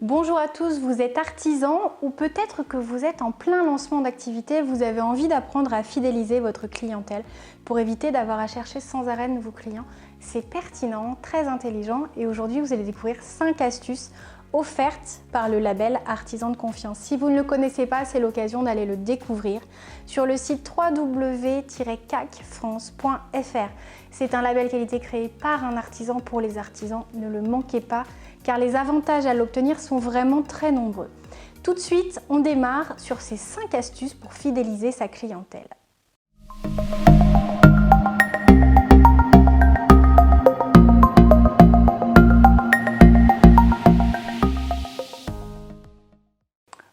Bonjour à tous, vous êtes artisan ou peut-être que vous êtes en plein lancement d'activité, vous avez envie d'apprendre à fidéliser votre clientèle pour éviter d'avoir à chercher sans arrêt de nouveaux clients. C'est pertinent, très intelligent et aujourd'hui vous allez découvrir 5 astuces offertes par le label Artisan de Confiance. Si vous ne le connaissez pas, c'est l'occasion d'aller le découvrir sur le site www-cacfrance.fr. C'est un label qualité créé par un artisan pour les artisans, ne le manquez pas car les avantages à l'obtenir sont vraiment très nombreux. Tout de suite, on démarre sur ces 5 astuces pour fidéliser sa clientèle.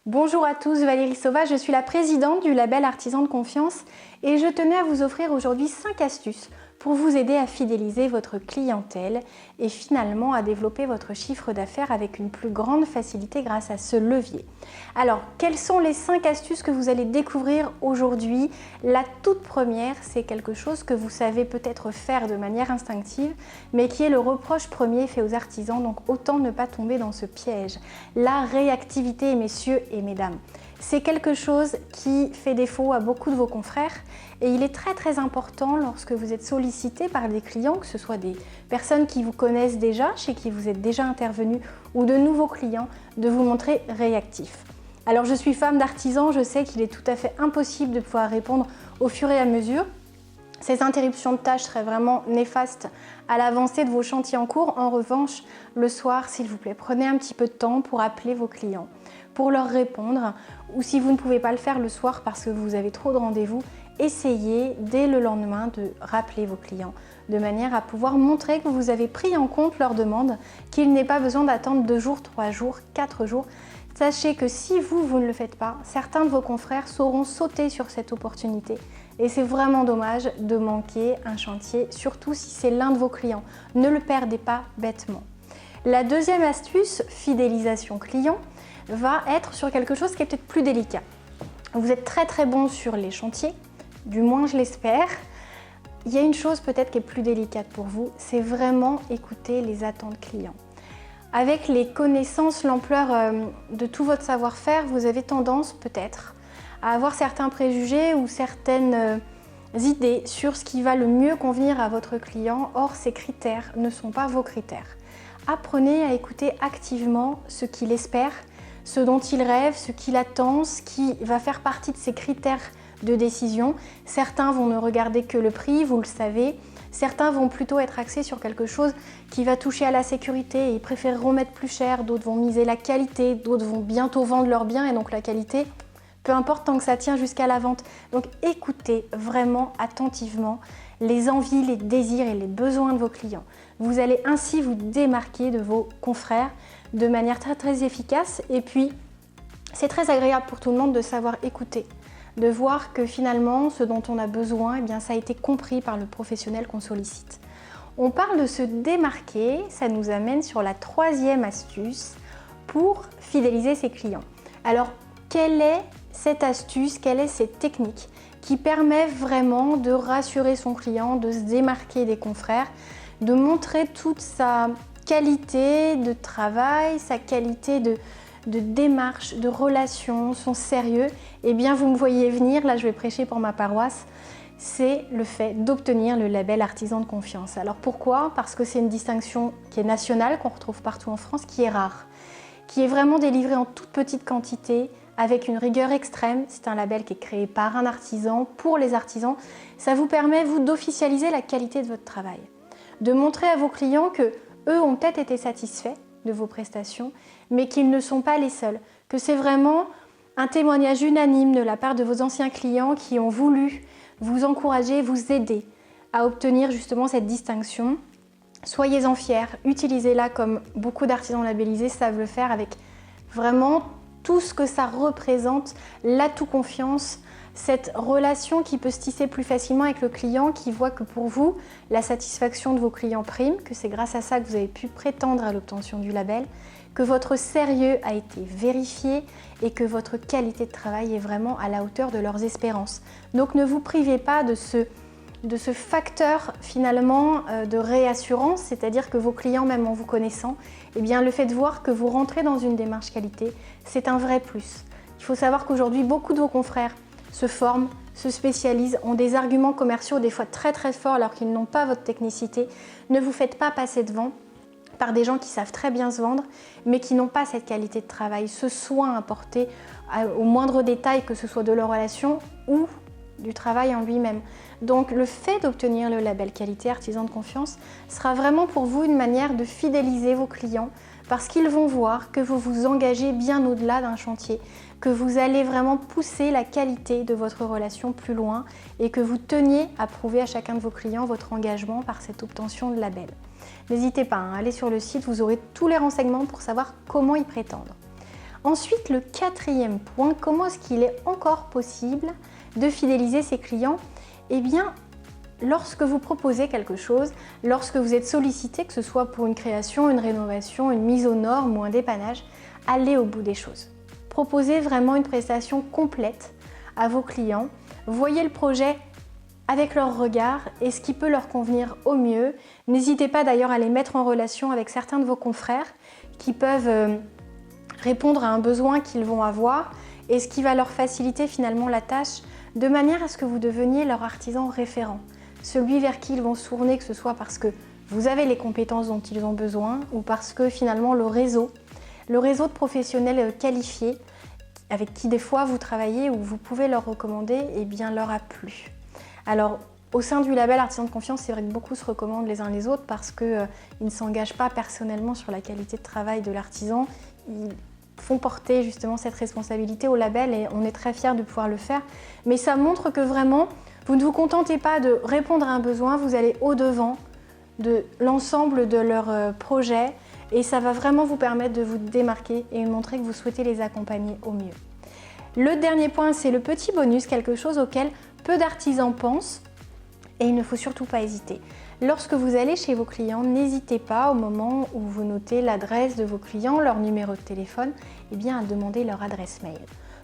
Bonjour à tous, Valérie Sauva, je suis la présidente du label Artisan de Confiance et je tenais à vous offrir aujourd'hui 5 astuces pour vous aider à fidéliser votre clientèle et finalement à développer votre chiffre d'affaires avec une plus grande facilité grâce à ce levier. Alors, quelles sont les 5 astuces que vous allez découvrir aujourd'hui? La toute première, c'est quelque chose que vous savez peut-être faire de manière instinctive, mais qui est le reproche premier fait aux artisans, donc autant ne pas tomber dans ce piège. La réactivité, messieurs et mesdames. C'est quelque chose qui fait défaut à beaucoup de vos confrères et il est très important lorsque vous êtes sollicité par des clients, que ce soit des personnes qui vous connaissent déjà, chez qui vous êtes déjà intervenu ou de nouveaux clients, de vous montrer réactif. Alors je suis femme d'artisan, je sais qu'il est tout à fait impossible de pouvoir répondre au fur et à mesure. Ces interruptions de tâches seraient vraiment néfastes à l'avancée de vos chantiers en cours. En revanche, le soir, s'il vous plaît, prenez un petit peu de temps pour appeler vos clients, pour leur répondre, ou si vous ne pouvez pas le faire le soir parce que vous avez trop de rendez-vous, essayez dès le lendemain de rappeler vos clients de manière à pouvoir montrer que vous avez pris en compte leurs demandes, qu'il n'est pas besoin d'attendre 2 jours, 3 jours, 4 jours. Sachez que si vous ne le faites pas, certains de vos confrères sauront sauter sur cette opportunité. Et c'est vraiment dommage de manquer un chantier, surtout si c'est l'un de vos clients. Ne le perdez pas bêtement. La deuxième astuce, fidélisation client, va être sur quelque chose qui est peut-être plus délicat. Vous êtes très bon sur les chantiers, du moins je l'espère. Il y a une chose peut-être qui est plus délicate pour vous, c'est vraiment écouter les attentes clients. Avec les connaissances, l'ampleur de tout votre savoir-faire, vous avez tendance peut-être à avoir certains préjugés ou certaines idées sur ce qui va le mieux convenir à votre client. Or, ces critères ne sont pas vos critères. Apprenez à écouter activement ce qu'il espère, ce dont il rêve, ce qu'il attend, ce qui va faire partie de ses critères de décision. Certains vont ne regarder que le prix, vous le savez. Certains vont plutôt être axés sur quelque chose qui va toucher à la sécurité et ils préféreront mettre plus cher. D'autres vont miser la qualité, d'autres vont bientôt vendre leurs biens et donc la qualité, peu importe tant que ça tient jusqu'à la vente. Donc écoutez vraiment attentivement les envies, les désirs et les besoins de vos clients. Vous allez ainsi vous démarquer de vos confrères de manière très efficace et puis c'est très agréable pour tout le monde de savoir écouter, de voir que finalement ce dont on a besoin, eh bien, ça a été compris par le professionnel qu'on sollicite. On parle de se démarquer, ça nous amène sur la troisième astuce pour fidéliser ses clients. Alors quelle est cette astuce, quelle est cette technique qui permet vraiment de rassurer son client, de se démarquer des confrères, de montrer toute sa qualité de travail, sa qualité de démarche, de relation, son sérieux? Eh bien, vous me voyez venir, là je vais prêcher pour ma paroisse, c'est le fait d'obtenir le label Artisan de Confiance. Alors pourquoi? Parce que c'est une distinction qui est nationale, qu'on retrouve partout en France, qui est rare, qui est vraiment délivrée en toute petite quantité, avec une rigueur extrême. C'est un label qui est créé par un artisan, pour les artisans. Ça vous permet, vous, d'officialiser la qualité de votre travail, de montrer à vos clients que eux ont peut-être été satisfaits de vos prestations, mais qu'ils ne sont pas les seuls, que c'est vraiment un témoignage unanime de la part de vos anciens clients qui ont voulu vous encourager, vous aider à obtenir justement cette distinction. Soyez-en fiers, utilisez-la comme beaucoup d'artisans labellisés savent le faire, avec vraiment tout ce que ça représente, l'atout confiance, cette relation qui peut se tisser plus facilement avec le client, qui voit que pour vous, la satisfaction de vos clients prime, que c'est grâce à ça que vous avez pu prétendre à l'obtention du label, que votre sérieux a été vérifié et que votre qualité de travail est vraiment à la hauteur de leurs espérances. Donc ne vous privez pas de ce de ce facteur finalement de réassurance, c'est-à-dire que vos clients, même en vous connaissant, eh bien, le fait de voir que vous rentrez dans une démarche qualité, c'est un vrai plus. Il faut savoir qu'aujourd'hui, beaucoup de vos confrères se forment, se spécialisent, ont des arguments commerciaux des fois très très forts alors qu'ils n'ont pas votre technicité. Ne vous faites pas passer devant par des gens qui savent très bien se vendre, mais qui n'ont pas cette qualité de travail, ce soin apporté au moindre détail, que ce soit de leur relation ou du travail en lui-même. Donc le fait d'obtenir le label qualité artisan de confiance sera vraiment pour vous une manière de fidéliser vos clients parce qu'ils vont voir que vous vous engagez bien au-delà d'un chantier, que vous allez vraiment pousser la qualité de votre relation plus loin et que vous teniez à prouver à chacun de vos clients votre engagement par cette obtention de label. N'hésitez pas à aller sur le site, vous aurez tous les renseignements pour savoir comment y prétendre. Ensuite, le quatrième point, comment est-ce qu'il est encore possible de fidéliser ses clients? Eh bien, lorsque vous proposez quelque chose, lorsque vous êtes sollicité, que ce soit pour une création, une rénovation, une mise aux normes ou un dépannage, allez au bout des choses. Proposez vraiment une prestation complète à vos clients. Voyez le projet avec leur regard et ce qui peut leur convenir au mieux. N'hésitez pas d'ailleurs à les mettre en relation avec certains de vos confrères qui peuvent répondre à un besoin qu'ils vont avoir et ce qui va leur faciliter finalement la tâche de manière à ce que vous deveniez leur artisan référent, celui vers qui ils vont se tourner, que ce soit parce que vous avez les compétences dont ils ont besoin ou parce que finalement le réseau de professionnels qualifiés avec qui des fois vous travaillez ou vous pouvez leur recommander, eh bien leur a plu. Alors au sein du label Artisan de Confiance, c'est vrai que beaucoup se recommandent les uns les autres parce qu'ils ne s'engagent pas personnellement sur la qualité de travail de l'artisan. Ils font porter justement cette responsabilité au label et on est très fiers de pouvoir le faire. Mais ça montre que vraiment, vous ne vous contentez pas de répondre à un besoin, vous allez au-devant de l'ensemble de leurs projets et ça va vraiment vous permettre de vous démarquer et montrer que vous souhaitez les accompagner au mieux. Le dernier point, c'est le petit bonus, quelque chose auquel peu d'artisans pensent et il ne faut surtout pas hésiter. Lorsque vous allez chez vos clients, n'hésitez pas au moment où vous notez l'adresse de vos clients, leur numéro de téléphone, eh bien à demander leur adresse mail.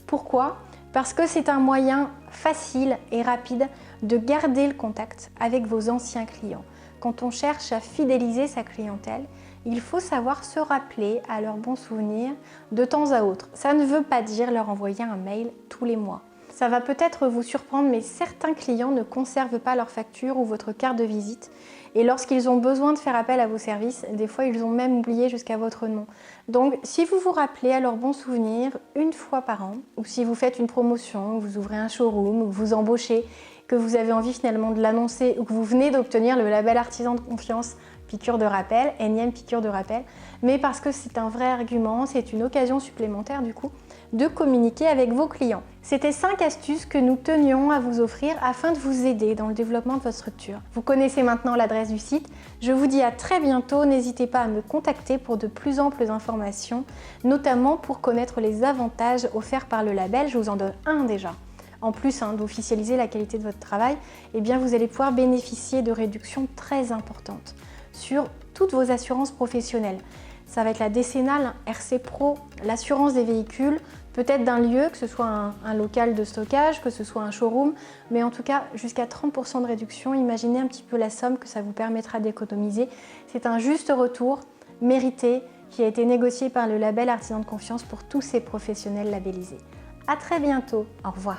Pourquoi ? Parce que c'est un moyen facile et rapide de garder le contact avec vos anciens clients. Quand on cherche à fidéliser sa clientèle, il faut savoir se rappeler à leurs bons souvenirs de temps à autre. Ça ne veut pas dire leur envoyer un mail tous les mois. Ça va peut-être vous surprendre, mais certains clients ne conservent pas leur facture ou votre carte de visite. Et lorsqu'ils ont besoin de faire appel à vos services, des fois ils ont même oublié jusqu'à votre nom. Donc si vous vous rappelez à leurs bons souvenirs une fois par an, ou si vous faites une promotion, vous ouvrez un showroom, ou vous embauchez, que vous avez envie finalement de l'annoncer, ou que vous venez d'obtenir le label Artisan de Confiance, piqûre de rappel, énième piqûre de rappel, mais parce que c'est un vrai argument, c'est une occasion supplémentaire du coup de communiquer avec vos clients. C'était 5 astuces que nous tenions à vous offrir afin de vous aider dans le développement de votre structure. Vous connaissez maintenant l'adresse du site. Je vous dis à très bientôt. N'hésitez pas à me contacter pour de plus amples informations, notamment pour connaître les avantages offerts par le label. Je vous en donne un déjà. En plus d'officialiser la qualité de votre travail, eh bien vous allez pouvoir bénéficier de réductions très importantes sur toutes vos assurances professionnelles. Ça va être la décennale, RC Pro, l'assurance des véhicules, peut-être d'un lieu, que ce soit un local de stockage, que ce soit un showroom, mais en tout cas jusqu'à 30% de réduction. Imaginez un petit peu la somme que ça vous permettra d'économiser. C'est un juste retour mérité qui a été négocié par le label Artisan de Confiance pour tous ces professionnels labellisés. À très bientôt, au revoir.